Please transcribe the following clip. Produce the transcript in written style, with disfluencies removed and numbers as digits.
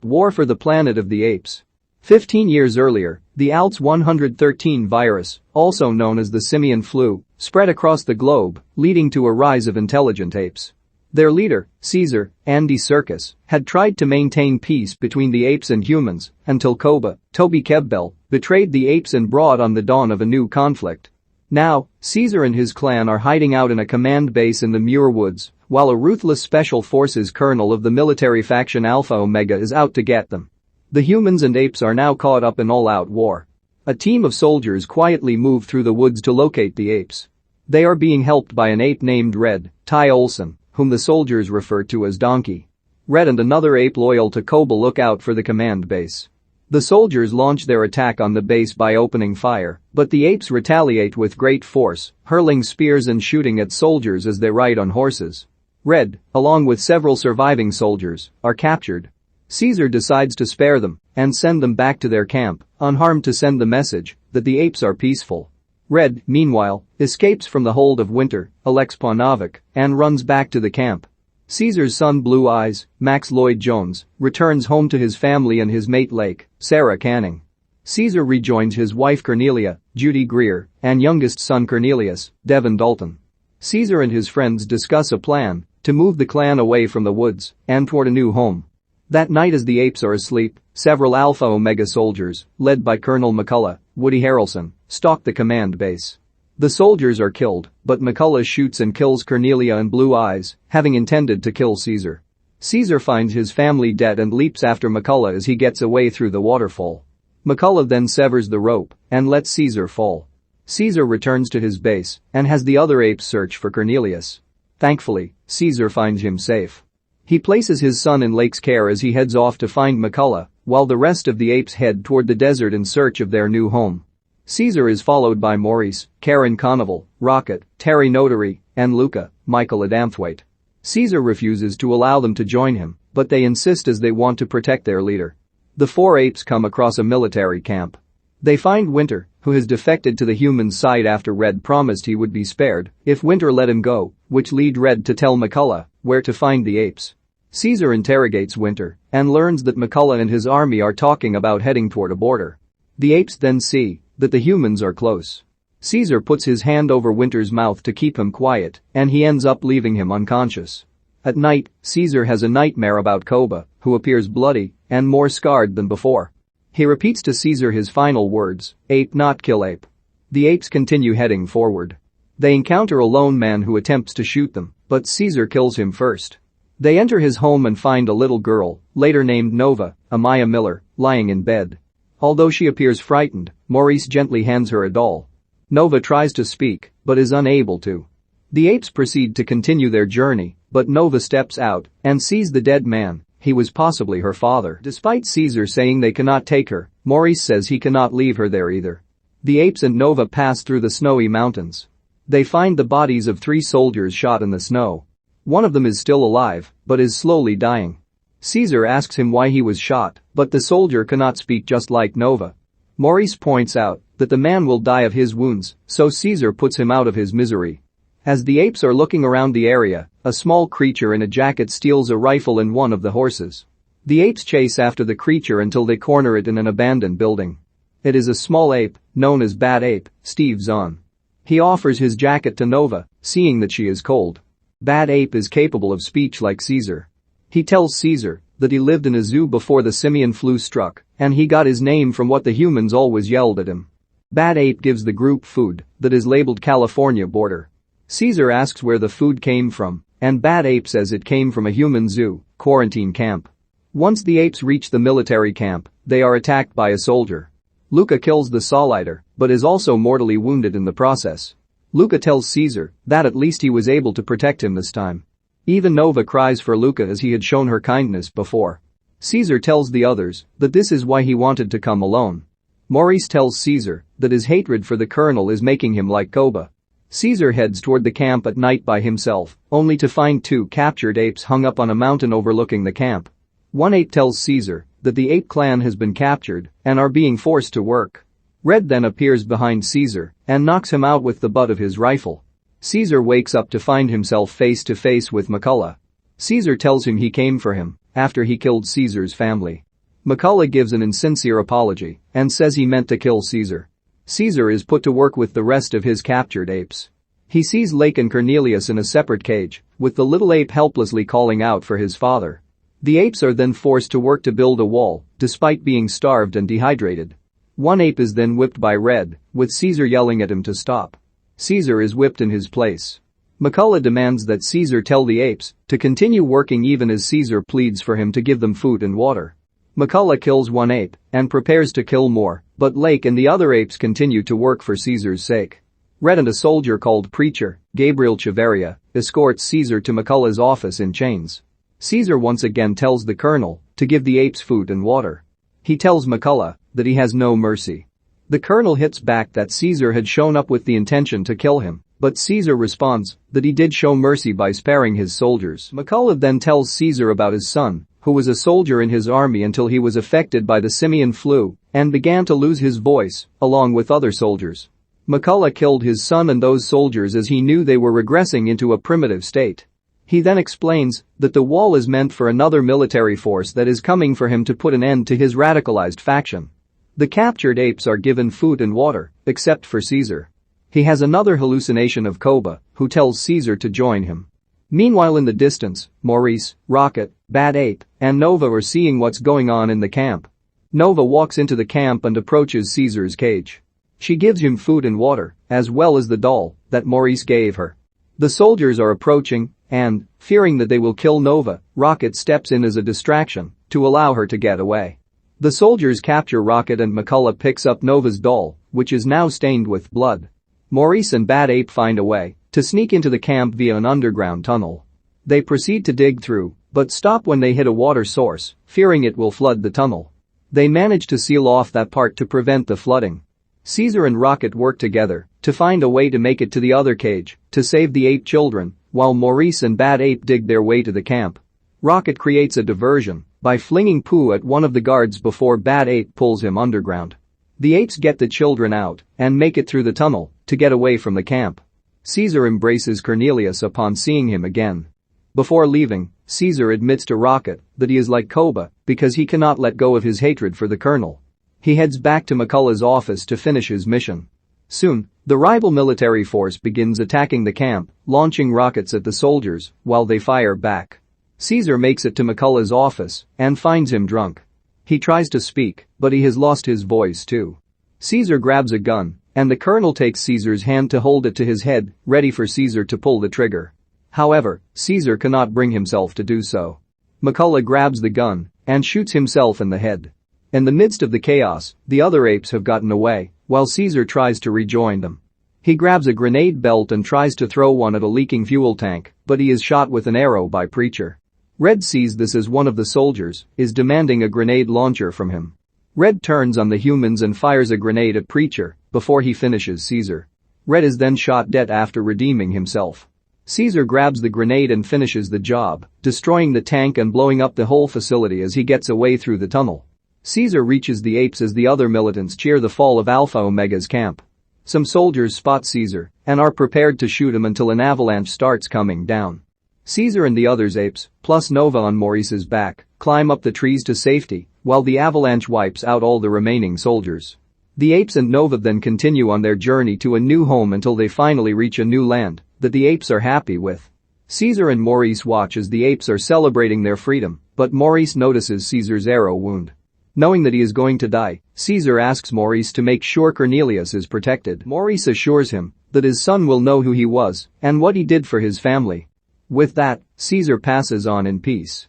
War for the Planet of the Apes. 15 years earlier, the ALTS 113 virus, also known as the simian flu, spread across the globe, leading to a rise of intelligent apes. Their leader, Caesar, Andy Serkis, had tried to maintain peace between the apes and humans until Toby Kebbell, betrayed the apes and brought on the dawn of a new conflict. Now, Caesar and his clan are hiding out in a command base in the Muir Woods, while a ruthless special forces colonel of the military faction Alpha Omega is out to get them. The humans and apes are now caught up in all-out war. A team of soldiers quietly move through the woods to locate the apes. They are being helped by an ape named Red, Olsson, whom the soldiers refer to as Donkey. Red and another ape loyal to Kebbell look out for the command base. The soldiers launch their attack on the base by opening fire, but the apes retaliate with great force, hurling spears and shooting at soldiers as they ride on horses. Red, along with several surviving soldiers, are captured. Caesar decides to spare them and send them back to their camp, unharmed, to send the message that the apes are peaceful. Red, meanwhile, escapes from the hold of Winter, Alex Paunovic, and runs back to the camp. Caesar's son Blue Eyes, Max Lloyd Jones, returns home to his family and his mate Lake, Sara Canning. Caesar rejoins his wife Cornelia, Judy Greer, and youngest son Cornelius, Devon Dalton. Caesar and his friends discuss a plan to move the clan away from the woods and toward a new home. That night, as the apes are asleep, several Alpha Omega soldiers, led by Colonel McCullough, Woody Harrelson, stalk the command base. The soldiers are killed, but McCullough shoots and kills Cornelia and Blue Eyes, having intended to kill Caesar. Caesar finds his family dead and leaps after McCullough as he gets away through the waterfall. McCullough then severs the rope and lets Caesar fall. Caesar returns to his base and has the other apes search for Cornelius. Thankfully, Caesar finds him safe. He places his son in Lake's care as he heads off to find McCullough, while the rest of the apes head toward the desert in search of their new home. Caesar is followed by Maurice, Karin Konoval, Rocket, Terry Notary, and Luca, Michael Adamthwaite. Caesar refuses to allow them to join him, but they insist as they want to protect their leader. The four apes come across a military camp. They find Winter, who has defected to the humans' side after Red promised he would be spared if Winter let him go, which lead Red to tell McCullough where to find the apes. Caesar interrogates Winter and learns that McCullough and his army are talking about heading toward a border. The apes then see that the humans are close. Caesar puts his hand over Winter's mouth to keep him quiet, and he ends up leaving him unconscious. At night, Caesar has a nightmare about Kebbell, who appears bloody and more scarred than before. He repeats to Caesar his final words, "Ape, not kill ape." The apes continue heading forward. They encounter a lone man who attempts to shoot them, but Caesar kills him first. They enter his home and find a little girl, later named Nova, Amaya Miller, lying in bed. Although she appears frightened, Maurice gently hands her a doll. Nova tries to speak, but is unable to. The apes proceed to continue their journey, but Nova steps out and sees the dead man. He was possibly her father. Despite Caesar saying they cannot take her, Maurice says he cannot leave her there either. The apes and Nova pass through the snowy mountains. They find the bodies of 3 soldiers shot in the snow. One of them is still alive, but is slowly dying. Caesar asks him why he was shot, but the soldier cannot speak, just like Nova. Maurice points out that the man will die of his wounds, so Caesar puts him out of his misery. As the apes are looking around the area, a small creature in a jacket steals a rifle and one of the horses. The apes chase after the creature until they corner it in an abandoned building. It is a small ape, known as Bad Ape, Steve Zahn. He offers his jacket to Nova, seeing that she is cold. Bad Ape is capable of speech like Caesar. He tells Caesar that he lived in a zoo before the simian flu struck, and he got his name from what the humans always yelled at him. Bad Ape gives the group food that is labeled California Border. Caesar asks where the food came from, and Bad Ape says it came from a human zoo quarantine camp. Once the apes reach the military camp, they are attacked by a soldier. Luca kills the Solider, but is also mortally wounded in the process. Luca tells Caesar that at least he was able to protect him this time. Even Nova cries for Luca as he had shown her kindness before. Caesar tells the others that this is why he wanted to come alone. Maurice tells Caesar that his hatred for the colonel is making him like Kebbell. Caesar heads toward the camp at night by himself, only to find 2 captured apes hung up on a mountain overlooking the camp. One ape tells Caesar that the ape clan has been captured and are being forced to work. Red then appears behind Caesar and knocks him out with the butt of his rifle. Caesar wakes up to find himself face to face with McCullough. Caesar tells him he came for him after he killed Caesar's family. McCullough gives an insincere apology and says he meant to kill Caesar. Caesar is put to work with the rest of his captured apes. He sees Lake and Cornelius in a separate cage, with the little ape helplessly calling out for his father. The apes are then forced to work to build a wall, despite being starved and dehydrated. One ape is then whipped by Red, with Caesar yelling at him to stop. Caesar is whipped in his place. McCullough demands that Caesar tell the apes to continue working even as Caesar pleads for him to give them food and water. McCullough kills one ape and prepares to kill more, but Lake and the other apes continue to work for Caesar's sake. Red and a soldier called Preacher, Gabriel Chaveria, escorts Caesar to McCullough's office in chains. Caesar once again tells the colonel to give the apes food and water. He tells McCullough that he has no mercy. The colonel hits back that Caesar had shown up with the intention to kill him, but Caesar responds that he did show mercy by sparing his soldiers. McCullough then tells Caesar about his son, who was a soldier in his army until he was affected by the simian flu and began to lose his voice, along with other soldiers. McCullough killed his son and those soldiers as he knew they were regressing into a primitive state. He then explains that the wall is meant for another military force that is coming for him to put an end to his radicalized faction. The captured apes are given food and water, except for Caesar. He has another hallucination of Koba, who tells Caesar to join him. Meanwhile in the distance, Maurice, Rocket, Bad Ape, and Nova are seeing what's going on in the camp. Nova walks into the camp and approaches Caesar's cage. She gives him food and water, as well as the doll that Maurice gave her. The soldiers are approaching, and, fearing that they will kill Nova, Rocket steps in as a distraction to allow her to get away. The soldiers capture Rocket and McCullough picks up Nova's doll, which is now stained with blood. Maurice and Bad Ape find a way to sneak into the camp via an underground tunnel. They proceed to dig through, but stop when they hit a water source, fearing it will flood the tunnel. They manage to seal off that part to prevent the flooding. Caesar and Rocket work together to find a way to make it to the other cage to save the ape children, while Maurice and Bad Ape dig their way to the camp. Rocket creates a diversion by flinging poo at one of the guards before Bad Ape pulls him underground. The apes get the children out and make it through the tunnel to get away from the camp. Caesar embraces Cornelius upon seeing him again. Before leaving, Caesar admits to Rocket that he is like Koba because he cannot let go of his hatred for the colonel. He heads back to McCullough's office to finish his mission. Soon, the rival military force begins attacking the camp, launching rockets at the soldiers while they fire back. Caesar makes it to McCullough's office and finds him drunk. He tries to speak, but he has lost his voice too. Caesar grabs a gun, and the colonel takes Caesar's hand to hold it to his head, ready for Caesar to pull the trigger. However, Caesar cannot bring himself to do so. McCullough grabs the gun and shoots himself in the head. In the midst of the chaos, the other apes have gotten away, while Caesar tries to rejoin them. He grabs a grenade belt and tries to throw one at a leaking fuel tank, but he is shot with an arrow by Preacher. Red sees this as one of the soldiers is demanding a grenade launcher from him. Red turns on the humans and fires a grenade at Preacher before he finishes Caesar. Red is then shot dead after redeeming himself. Caesar grabs the grenade and finishes the job, destroying the tank and blowing up the whole facility as he gets away through the tunnel. Caesar reaches the apes as the other militants cheer the fall of Alpha Omega's camp. Some soldiers spot Caesar and are prepared to shoot him until an avalanche starts coming down. Caesar and the others apes, plus Nova on Maurice's back, climb up the trees to safety while the avalanche wipes out all the remaining soldiers. The apes and Nova then continue on their journey to a new home until they finally reach a new land that the apes are happy with. Caesar and Maurice watch as the apes are celebrating their freedom, but Maurice notices Caesar's arrow wound. Knowing that he is going to die, Caesar asks Maurice to make sure Cornelius is protected. Maurice assures him that his son will know who he was and what he did for his family. With that, Caesar passes on in peace.